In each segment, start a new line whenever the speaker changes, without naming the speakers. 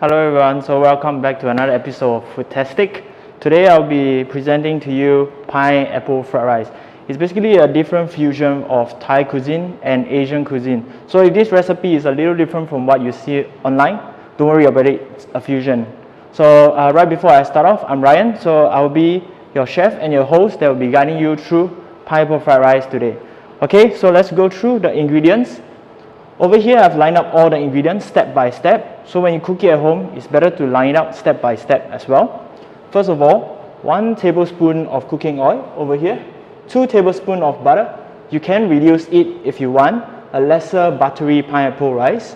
Hello everyone, so welcome back to another episode of Foodtastic. Today I'll be presenting to you pineapple fried rice. It's basically a different fusion of Thai cuisine and Asian cuisine. So if this recipe is a little different from what you see online, don't worry about it, it's a fusion. So right before I start off, I'm Ryan, so I'll be your chef and your host that will be guiding you through pineapple fried rice today. Okay, so let's go through the ingredients. Over here, I've lined up all the ingredients step by step. So when you cook it at home, it's better to line it up step by step as well. First of all, 1 tablespoon of cooking oil over here, 2 tablespoons of butter. You can reduce it if you want, a lesser buttery pineapple rice.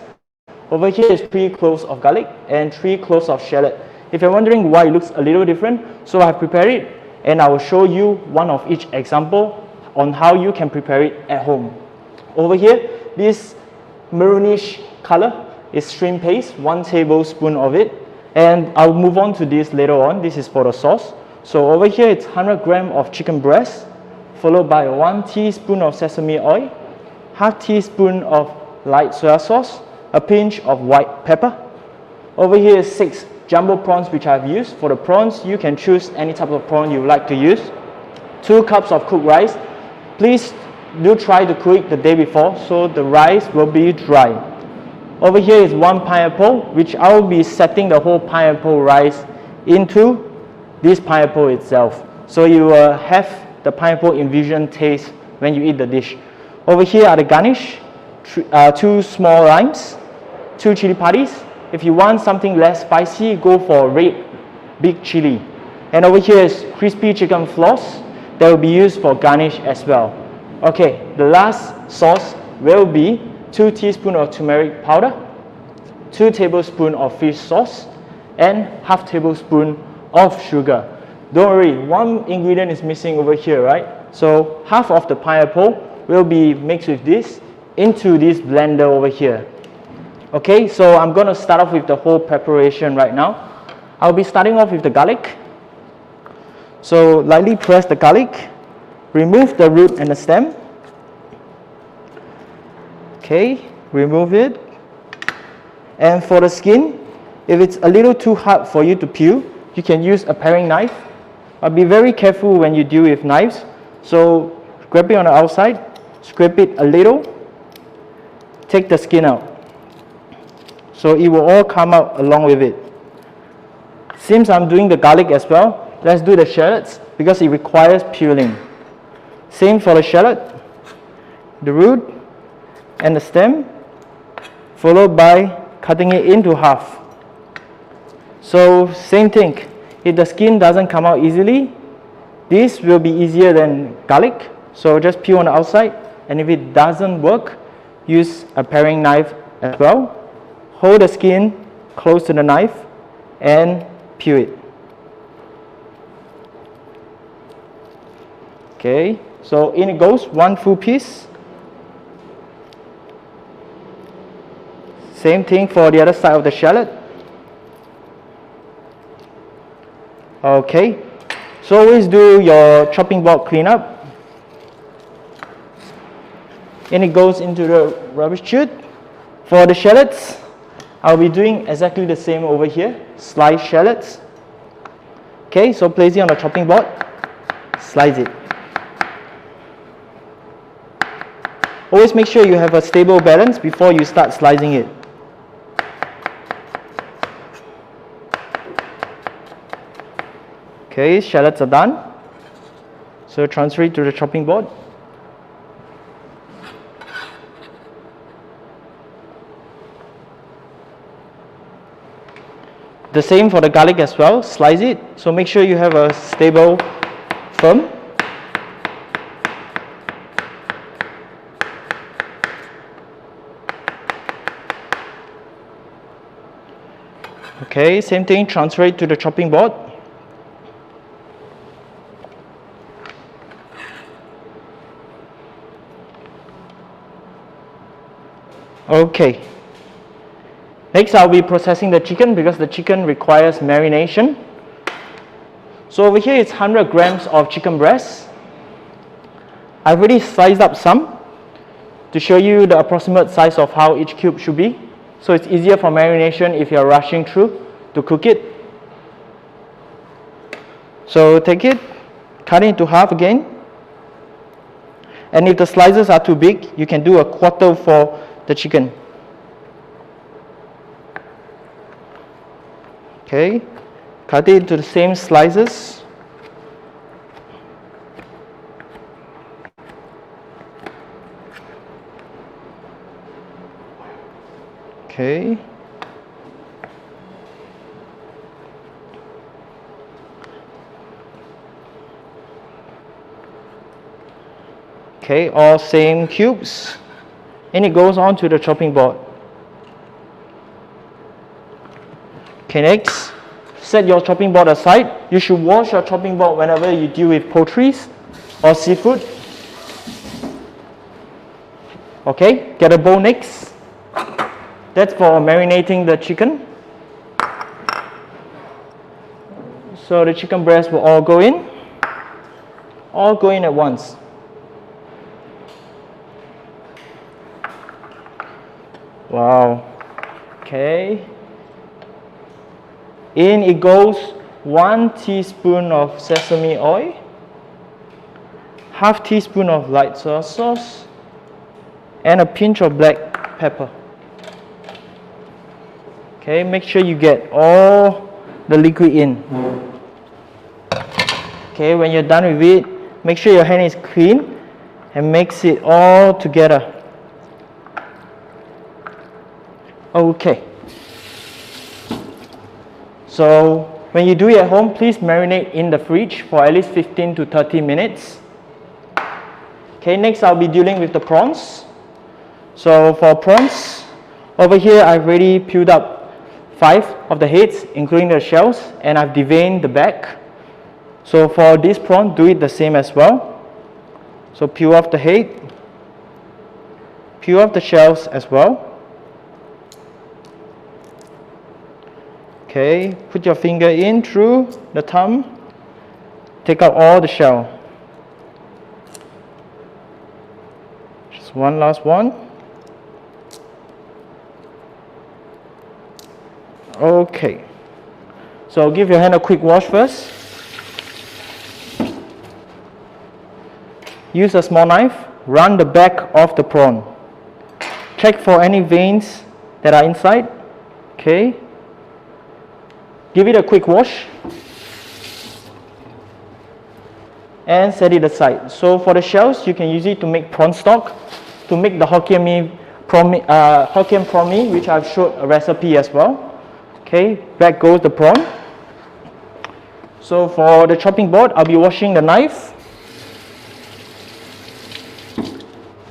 Over here is 3 cloves of garlic and 3 cloves of shallot. If you're wondering why it looks a little different, so I've prepared it and I will show you one of each example on how you can prepare it at home. Over here, this maroonish color is shrimp paste, 1 tablespoon of it, and I'll move on to this later on. This is for the sauce. So over here it's 100 grams of chicken breast, followed by 1 teaspoon of sesame oil, half teaspoon of light soy sauce, a pinch of white pepper. Over here is 6 jumbo prawns which I've used. For the prawns, you can choose any type of prawn you like to use. 2 cups of cooked rice. Please do try to cook it the day before so the rice will be dry. Over here is 1 pineapple, which I will be setting the whole pineapple rice into this pineapple itself. So you will have the pineapple infusion taste when you eat the dish. Over here are the garnish, 2 small limes, 2 chili padis. If you want something less spicy, go for red big chili. And over here is crispy chicken floss that will be used for garnish as well. Okay, the last sauce will be 2 teaspoons of turmeric powder, 2 tablespoons of fish sauce, and half tablespoon of sugar. Don't worry, 1 ingredient is missing over here, right? So half of the pineapple will be mixed with this into this blender over here. Okay, so I'm going to start off with the whole preparation right now. I'll be starting off with the garlic. So lightly press the garlic. Remove the root and the stem. Okay, remove it. And for the skin, if it's a little too hard for you to peel, you can use a paring knife. But be very careful when you deal with knives. So grab it on the outside, scrape it a little, take the skin out. So it will all come out along with it. Since I'm doing the garlic as well, let's do the shallots because it requires peeling. Same for the shallot, the root and the stem, followed by cutting it into half. So same thing, if the skin doesn't come out easily, this will be easier than garlic. So just peel on the outside, and if it doesn't work, use a paring knife as well. Hold the skin close to the knife and peel it. Okay. So in it goes, 1 full piece. Same thing for the other side of the shallot. Okay, so always do your chopping board cleanup. And it goes into the rubbish chute. For the shallots, I'll be doing exactly the same over here. Slice shallots. Okay, so place it on the chopping board. Slice it. Always make sure you have a stable balance before you start slicing it. Okay, shallots are done. So transfer it to the chopping board. The same for the garlic as well. Slice it. So make sure you have a stable, firm. Okay, same thing, transfer it to the chopping board. Okay. Next, I'll be processing the chicken because the chicken requires marination. So over here, it's 100 grams of chicken breast. I've already sliced up some to show you the approximate size of how each cube should be. so it's easier for marination if you're rushing through to cook it. So take it, cut it into half again, and if the slices are too big, you can do a quarter for the chicken. Okay, cut it into the same slices. Okay. Okay, all same cubes, and it goes on to the chopping board. Okay, next, set your chopping board aside. You should wash your chopping board whenever you deal with poultry or seafood. Okay, get a bowl next. That's for marinating the chicken. So the chicken breast will all go in at once. Wow. Okay. In it goes 1 teaspoon of sesame oil, half teaspoon of light soy sauce, and a pinch of black pepper. Okay, make sure you get all the liquid in. Okay, when you're done with it, make sure your hand is clean and mix it all together. Okay. So when you do it at home, please marinate in the fridge for at least 15 to 30 minutes. Okay, next I'll be dealing with the prawns. So for prawns, over here I've already peeled up 5 of the heads, including the shells, and I've deveined the back. So for this prawn, do it the same as well. So peel off the head, peel off the shells as well. Okay, put your finger in through the thumb, take out all the shell. Just one last one. Okay, so give your hand a quick wash first. Use a small knife, run the back of the prawn. Check for any veins that are inside. Okay. Give it a quick wash and set it aside. So for the shells, you can use it to make prawn stock, to make the Hokkien prawn mee, which I've showed a recipe as well. Okay, back goes the prawn. So for the chopping board, I'll be washing the knife.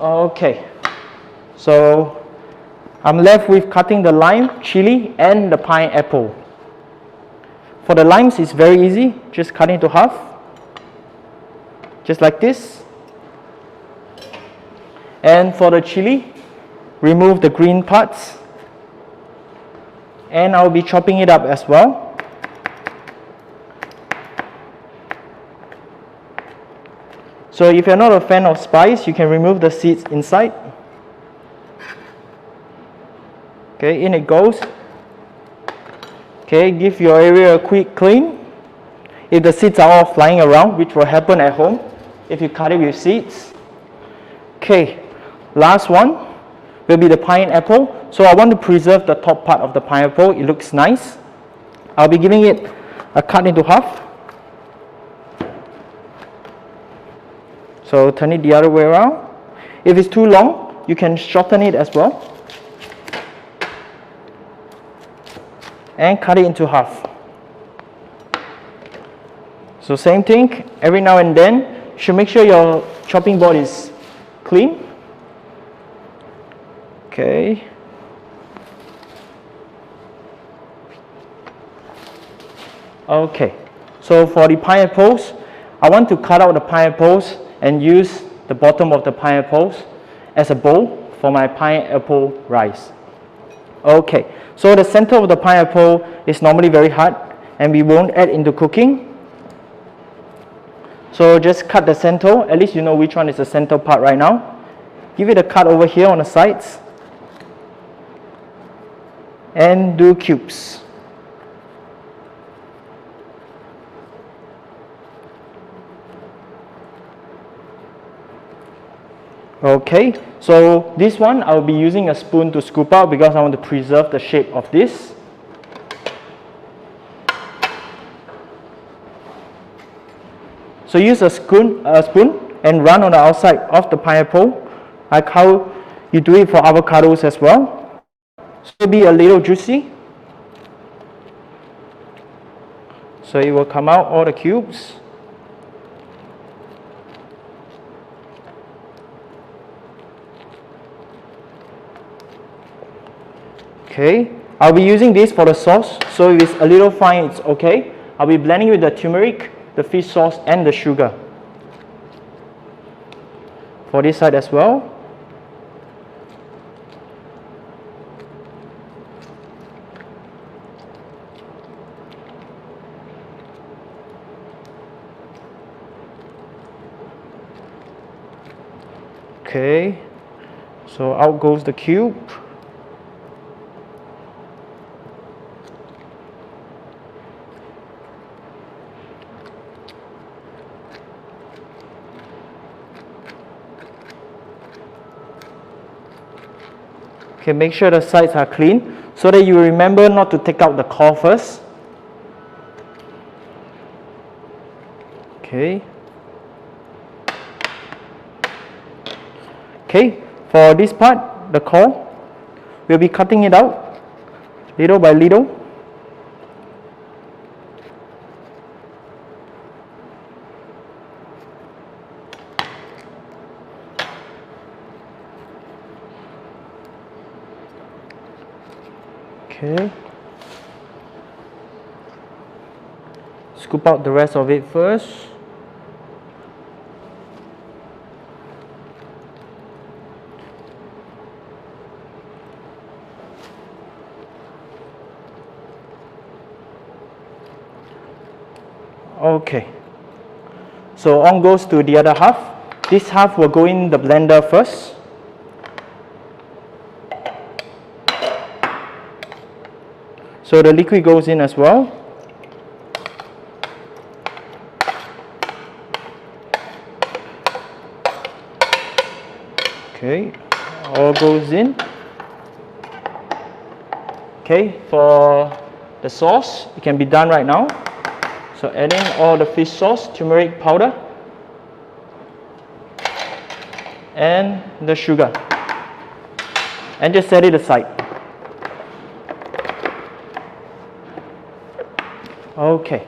Okay, so I'm left with cutting the lime, chili, and the pineapple. For the limes, it's very easy. Just cut it into half, just like this. And for the chili, remove the green parts. And I'll be chopping it up as well. So if you're not a fan of spice, you can remove the seeds inside. Okay, in it goes. Okay, give your area a quick clean. If the seeds are all flying around, which will happen at home if you cut it with seeds. Okay, last one will be the pineapple. So I want to preserve the top part of the pineapple. It looks nice. I'll be giving it a cut into half. So turn it the other way around. If it's too long, you can shorten it as well. And cut it into half. So same thing, every now and then, you should make sure your chopping board is clean. Okay. Okay, so for the pineapples, I want to cut out the pineapples and use the bottom of the pineapples as a bowl for my pineapple rice. Okay, so the center of the pineapple is normally very hard and we won't add into cooking. So just cut the center, at least you know which one is the center part right now. Give it a cut over here on the sides. and do cubes. Okay, so this one I'll be using a spoon to scoop out because I want to preserve the shape of this. So use a spoon and run on the outside of the pineapple, like how you do it for avocados as well. So it'll be a little juicy. So it will come out all the cubes. Okay, I'll be using this for the sauce, so if it's a little fine, it's okay. I'll be blending with the turmeric, the fish sauce, and the sugar. For this side as well. Okay, so out goes the cube. Okay, make sure the sides are clean so that you remember not to take out the core first. Okay. Okay, for this part, the core, we'll be cutting it out little by little. Okay. Scoop out the rest of it first. Okay. So on goes to the other half. This half will go in the blender first. So the liquid goes in as well. Okay, all goes in. Okay, for the sauce, it can be done right now. So add in all the fish sauce, turmeric powder, and the sugar. And just set it aside. Okay,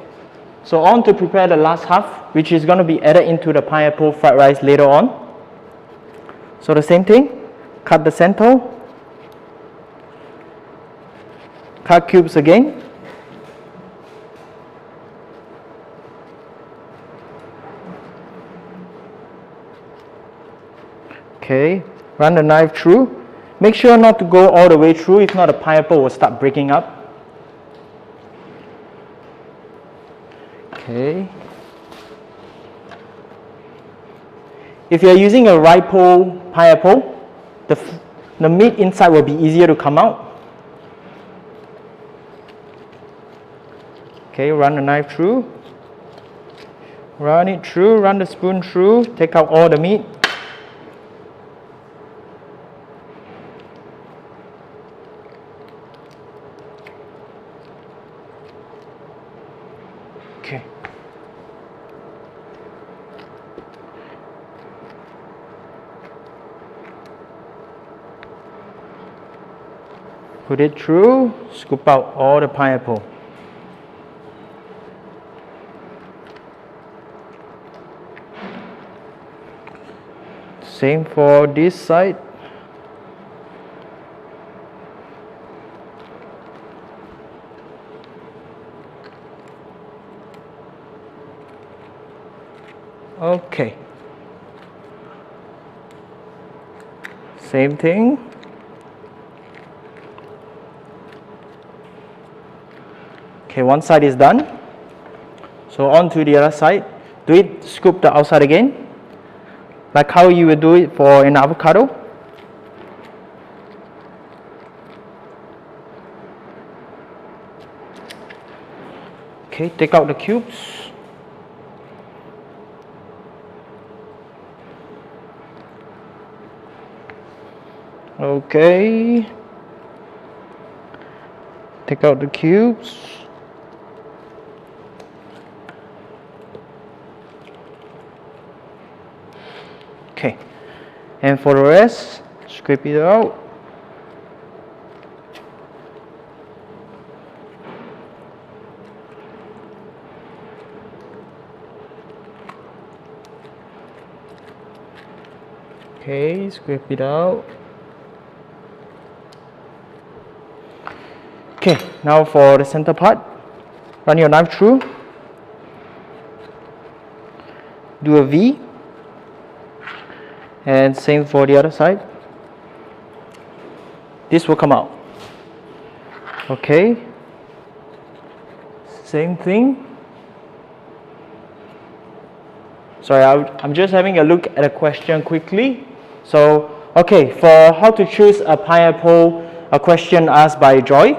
so on to prepare the last half, which is going to be added into the pineapple fried rice later on. So the same thing, cut the center, cut cubes again. Okay, run the knife through. Make sure not to go all the way through, if not the pineapple will start breaking up. Okay. If you're using a ripe pineapple, the meat inside will be easier to come out. Okay, run the knife through. Run it through, run the spoon through, take out all the meat. Okay. Put it through, scoop out all the pineapple. Same for this side. Okay. Same thing. Okay, one side is done. So on to the other side. Do it, scoop the outside again. Like how you would do it for an avocado. Okay, take out the cubes. Okay, take out the cubes. Okay, and for the rest, scrape it out. Okay, scrape it out. Okay, now for the center part, run your knife through, do a V, and same for the other side. This will come out. Okay, same thing. Sorry, I'm just having a look at a question quickly. So, okay, for how to choose a pineapple, a question asked by Joy.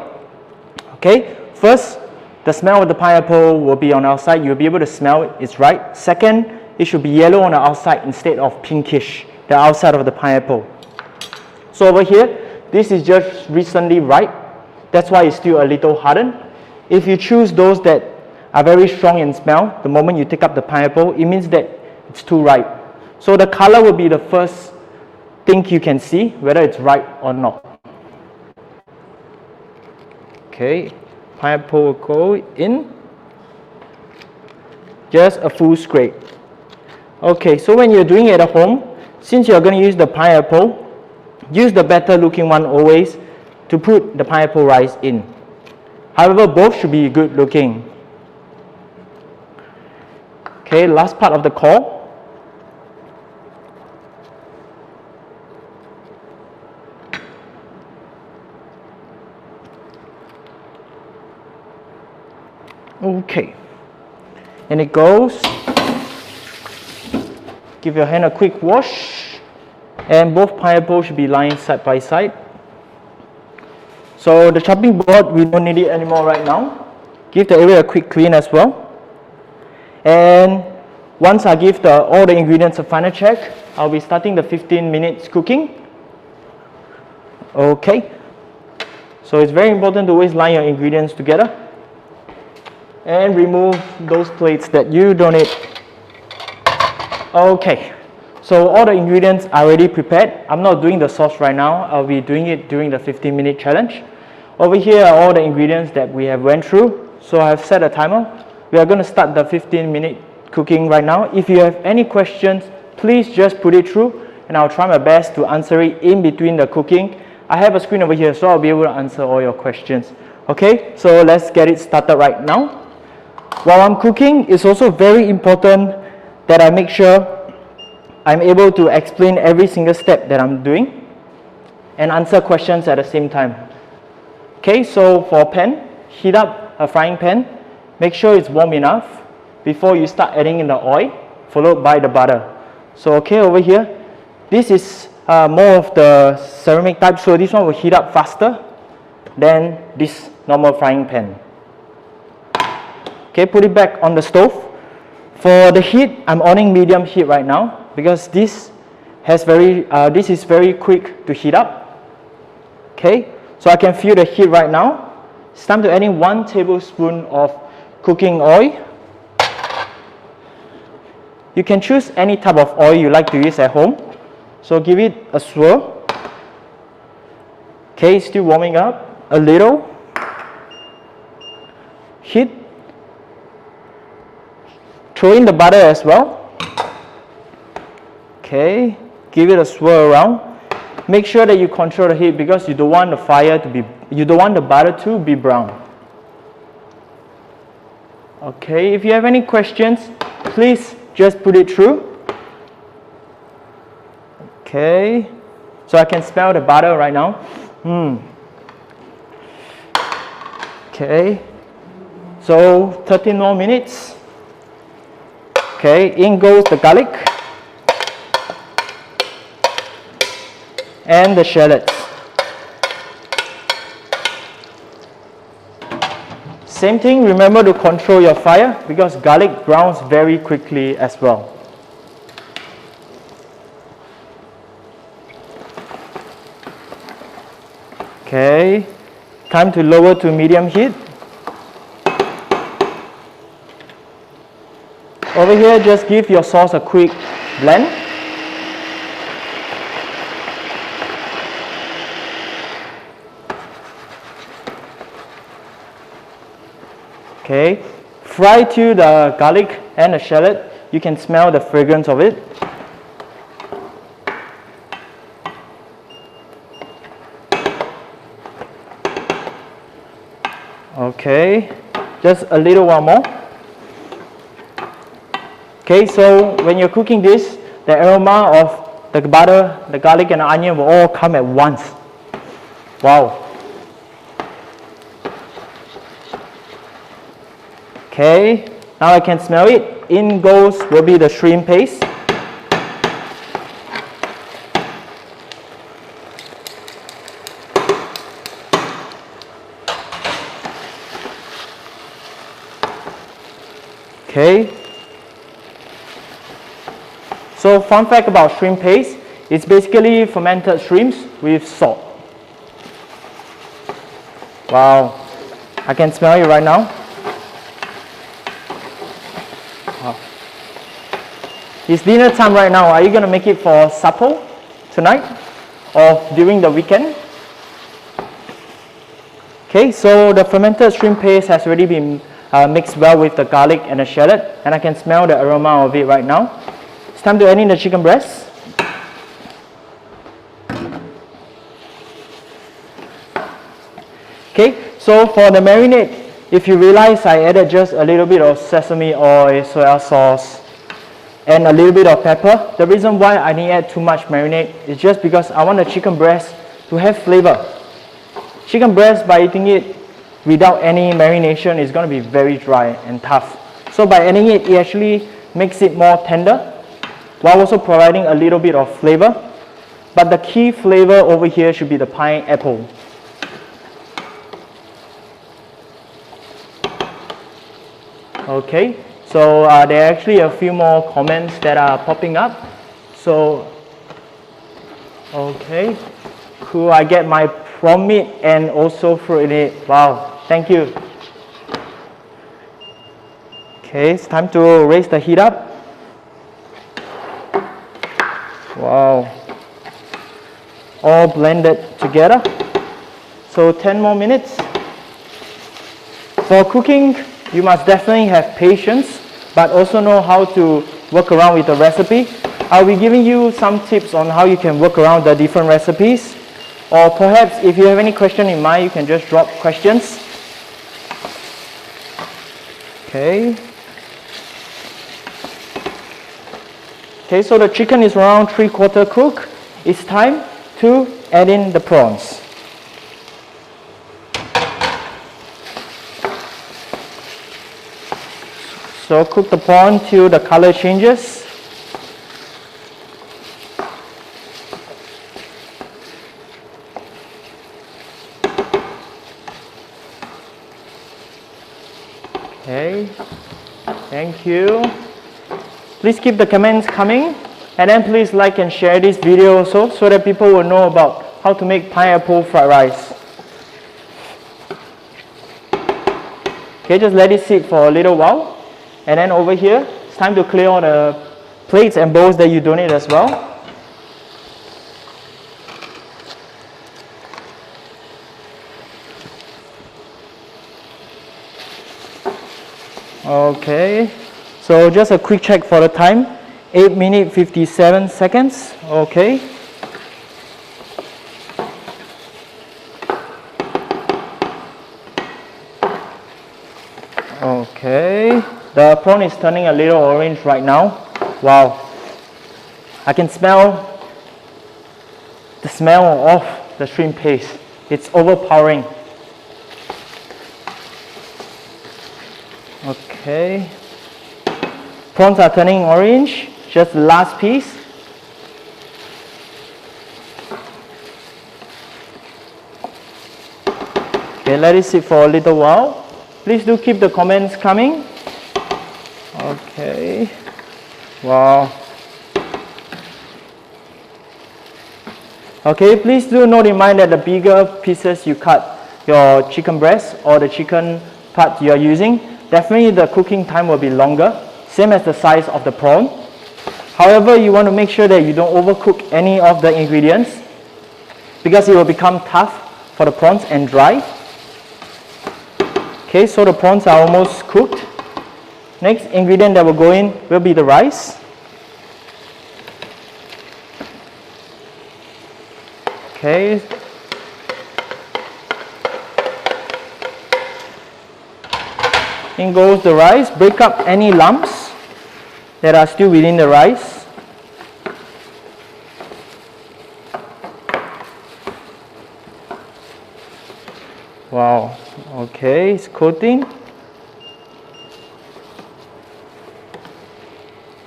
Okay, first, the smell of the pineapple will be on the outside. You'll be able to smell it's right. Second, it should be yellow on the outside instead of pinkish, the outside of the pineapple. So over here, this is just recently ripe. That's why it's still a little hardened. If you choose those that are very strong in smell, the moment you take up the pineapple, it means that it's too ripe. So the color will be the first thing you can see, whether it's ripe or not. Okay, pineapple will go in. Just a full scrape. Okay, so when you're doing it at home, since you're going to use the pineapple, use the better looking one always to put the pineapple rice in. However, both should be good looking. Okay, last part of the core. Okay, and it goes. Give your hand a quick wash, and both pineapples should be lying side by side. So the chopping board, we don't need it anymore right now. Give the area a quick clean as well. And once I give all the ingredients a final check, I'll be starting the 15 minutes cooking. Okay, so it's very important to always line your ingredients together. And remove those plates that you don't need. Okay, so all the ingredients are already prepared. I'm not doing the sauce right now. I'll be doing it during the 15-minute challenge. Over here are all the ingredients that we have went through. So I've set a timer. We are going to start the 15-minute cooking right now. If you have any questions, please just put it through and I'll try my best to answer it in between the cooking. I have a screen over here, so I'll be able to answer all your questions. Okay, so let's get it started right now. While I'm cooking, it's also very important that I make sure I'm able to explain every single step that I'm doing and answer questions at the same time. Okay, so for pan, heat up a frying pan. Make sure it's warm enough before you start adding in the oil, followed by the butter. So okay, over here, this is more of the ceramic type, so this one will heat up faster than this normal frying pan. Okay, put it back on the stove. For the heat, I'm on medium heat right now because this is very quick to heat up. Okay, so I can feel the heat right now. It's time to add in 1 tablespoon of cooking oil. You can choose any type of oil you like to use at home. So give it a swirl. Okay, it's still warming up a little. Heat. Throw in the butter as well. Okay, give it a swirl around. Make sure that you control the heat because you don't want the butter to be brown. Okay, if you have any questions, please just put it through. Okay, so I can smell the butter right now. Okay, so 13 more minutes. Okay, in goes the garlic and the shallots. Same thing, remember to control your fire because garlic browns very quickly as well. Okay, time to lower to medium heat. Over here, just give your sauce a quick blend. Okay, fry to the garlic and the shallot. You can smell the fragrance of it. Okay, just a little while more. Okay, so when you're cooking this, the aroma of the butter, the garlic and the onion will all come at once. Wow. Okay, now I can smell it. In goes will be the shrimp paste. Okay. So fun fact about shrimp paste, it's basically fermented shrimps with salt. Wow, I can smell it right now. Wow. It's dinner time right now. Are you going to make it for supper tonight or during the weekend? Okay, so the fermented shrimp paste has already been mixed well with the garlic and the shallot, and I can smell the aroma of it right now. It's time to add in the chicken breast. Okay, so for the marinade, if you realize I added just a little bit of sesame oil, soy sauce, and a little bit of pepper. The reason why I didn't add too much marinade is just because I want the chicken breast to have flavor. Chicken breast, by eating it without any marination, is going to be very dry and tough. So by adding it, it actually makes it more tender while also providing a little bit of flavor. But the key flavor over here should be the pineapple. Okay, so there are actually a few more comments that are popping up. So, okay, cool, I get my prawn meat and also fruit in it. Wow, thank you. Okay, it's time to raise the heat up. Wow, all blended together. So 10 more minutes. For cooking, you must definitely have patience, but also know how to work around with the recipe. I'll be giving you some tips on how you can work around the different recipes. Or perhaps if you have any question in mind, you can just drop questions. Okay. Okay, so the chicken is around 3/4 cooked. It's time to add in the prawns. So cook the prawn till the color changes. Okay, thank you. Please keep the comments coming, and then please like and share this video also so that people will know about how to make pineapple fried rice. Okay, just let it sit for a little while. And then over here, it's time to clear all the plates and bowls that you donate as well. Okay, so just a quick check for the time. 8 minutes 57 seconds. Okay. Okay, the prawn is turning a little orange right now. Wow, I can smell the smell of the shrimp paste. It's overpowering. Okay, prawns are turning orange. Just the last piece. Okay, let it sit for a little while. Please do keep the comments coming. Okay. Wow. Okay, please do note in mind that the bigger pieces you cut your chicken breast or the chicken part you are using, definitely the cooking time will be longer, same as the size of the prawn. However, you want to make sure that you don't overcook any of the ingredients because it will become tough for the prawns and dry. Okay, so the prawns are almost cooked. Next ingredient that will go in will be the rice. Okay. In goes the rice. Break up any lumps that are still within the rice. Wow. Okay, it's coating.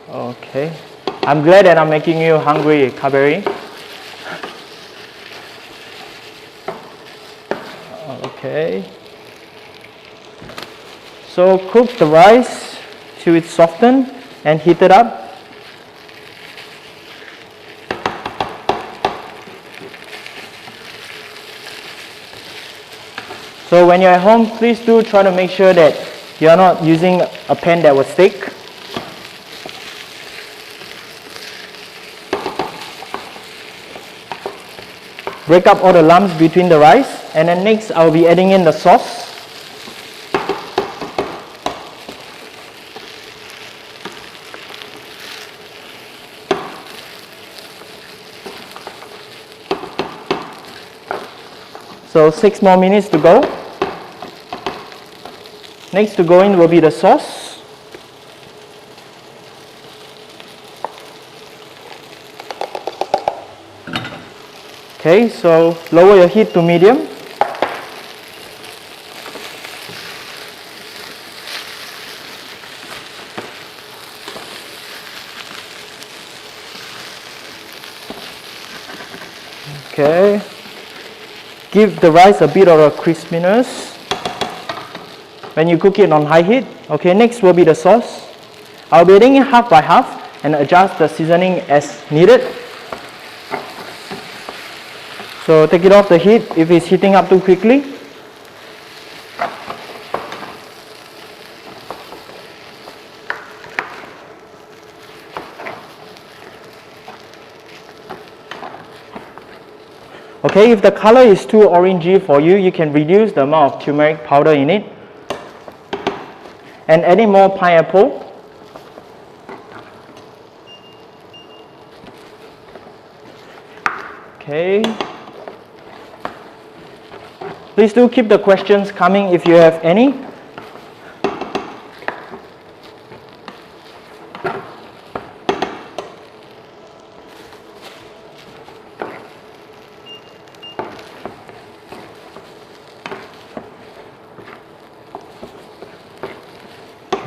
Okay. I'm glad that I'm making you hungry, Kaberi. Okay. So cook the rice till it's softened and heat it up. So when you're at home, please do try to make sure that you're not using a pan that will stick. Break up all the lumps between the rice, and then next I'll be adding in the sauce. So 6 more minutes to go. Next to go in will be the sauce. Okay, so lower your heat to medium. Okay. Give the rice a bit of a crispiness when you cook it on high heat. Okay, next will be the sauce. I'll be adding it half by half and adjust the seasoning as needed. So take it off the heat if it's heating up too quickly. Okay, if the color is too orangey for you, you can reduce the amount of turmeric powder in it. And adding more pineapple. Okay. Please do keep the questions coming if you have any.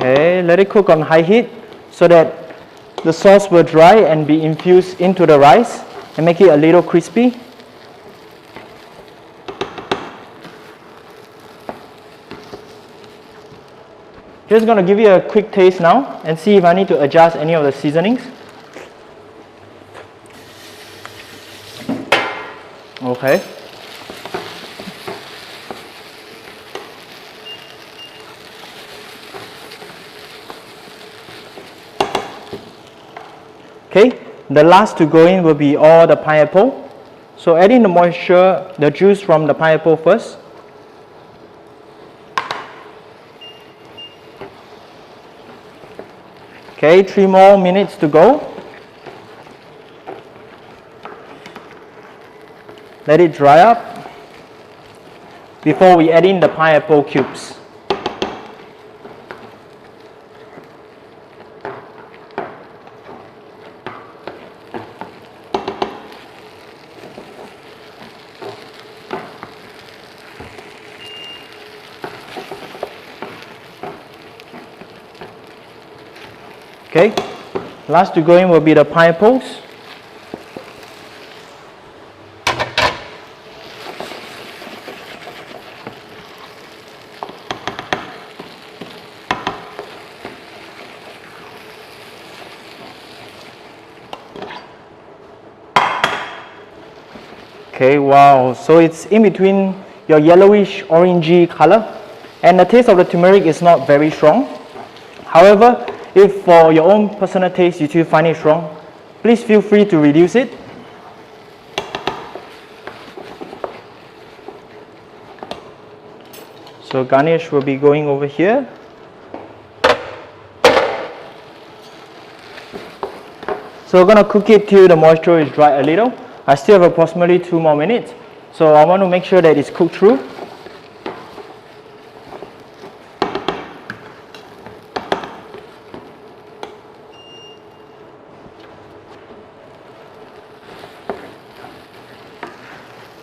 Okay, let it cook on high heat so that the sauce will dry and be infused into the rice and make it a little crispy. Just going to give you a quick taste now and see if I need to adjust any of the seasonings. Okay. Okay, the last to go in will be all the pineapple. So adding the moisture, the juice from the pineapple first. Okay, 3 more minutes to go. Let it dry up before we add in the pineapple cubes. Okay, last to go in will be the pineapples. Okay, wow. So it's in between your yellowish orangey color, and the taste of the turmeric is not very strong. However, if for your own personal taste you still find it strong, please feel free to reduce it. So garnish will be going over here. So we're going to cook it till the moisture is dry a little. I still have approximately 2 more minutes. So I want to make sure that it's cooked through.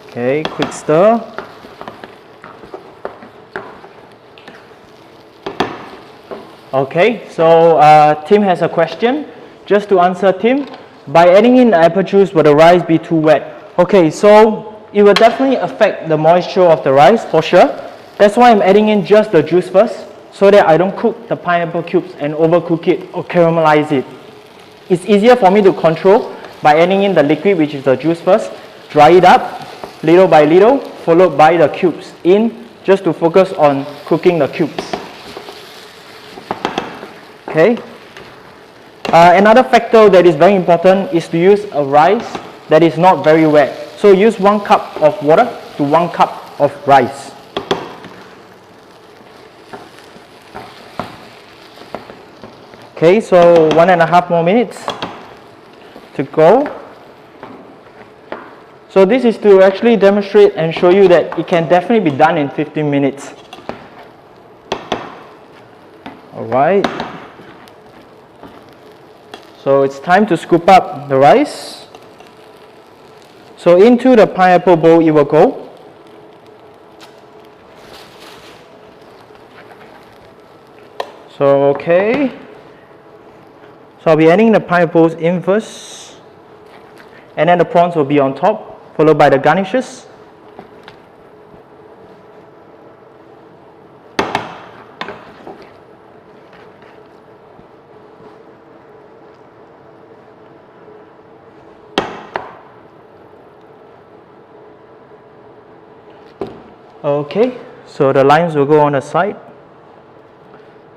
Okay, quick stir. Okay, so Tim has a question. Just to answer Tim, by adding in apple juice, will the rice be too wet? Okay, so it will definitely affect the moisture of the rice for sure. That's why I'm adding in just the juice first, so that I don't cook the pineapple cubes and overcook it or caramelize it. It's easier for me to control by adding in the liquid, which is the juice first, dry it up little by little, followed by the cubes in, just to focus on cooking the cubes. Okay. Another factor that is very important is to use a rice that is not very wet. So use 1 cup of water to 1 cup of rice. Okay, so 1.5 more minutes to go. So this is to actually demonstrate and show you that it can definitely be done in 15 minutes. Alright. So it's time to scoop up the rice. So into the pineapple bowl it will go. So okay. So I'll be adding the pineapples in first. And then the prawns will be on top, followed by the garnishes. Okay, so the limes will go on the side,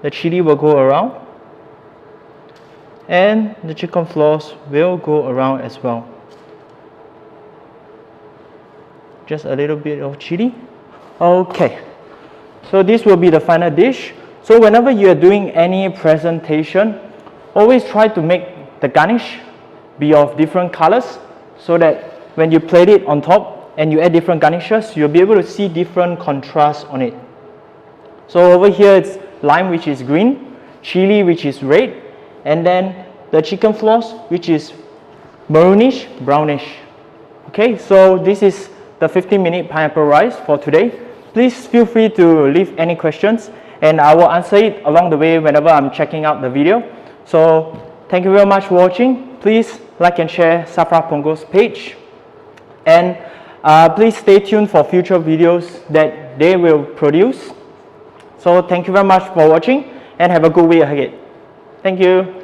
the chili will go around, and the chicken floss will go around as well. Just a little bit of chili. Okay, so this will be the final dish. So whenever you are doing any presentation, always try to make the garnish be of different colors, so that when you plate it on top and you add different garnishes, you'll be able to see different contrasts on it. So over here it's lime, which is green, chili, which is red, and then the chicken floss, which is maroonish, brownish. Okay, so this is the 15-minute pineapple rice for today. Please feel free to leave any questions, and I will answer it along the way whenever I'm checking out the video. So thank you very much for watching. Please like and share SAFRA Punggol's page, and please stay tuned for future videos that they will produce. So thank you very much for watching, and have a good week ahead. Thank you.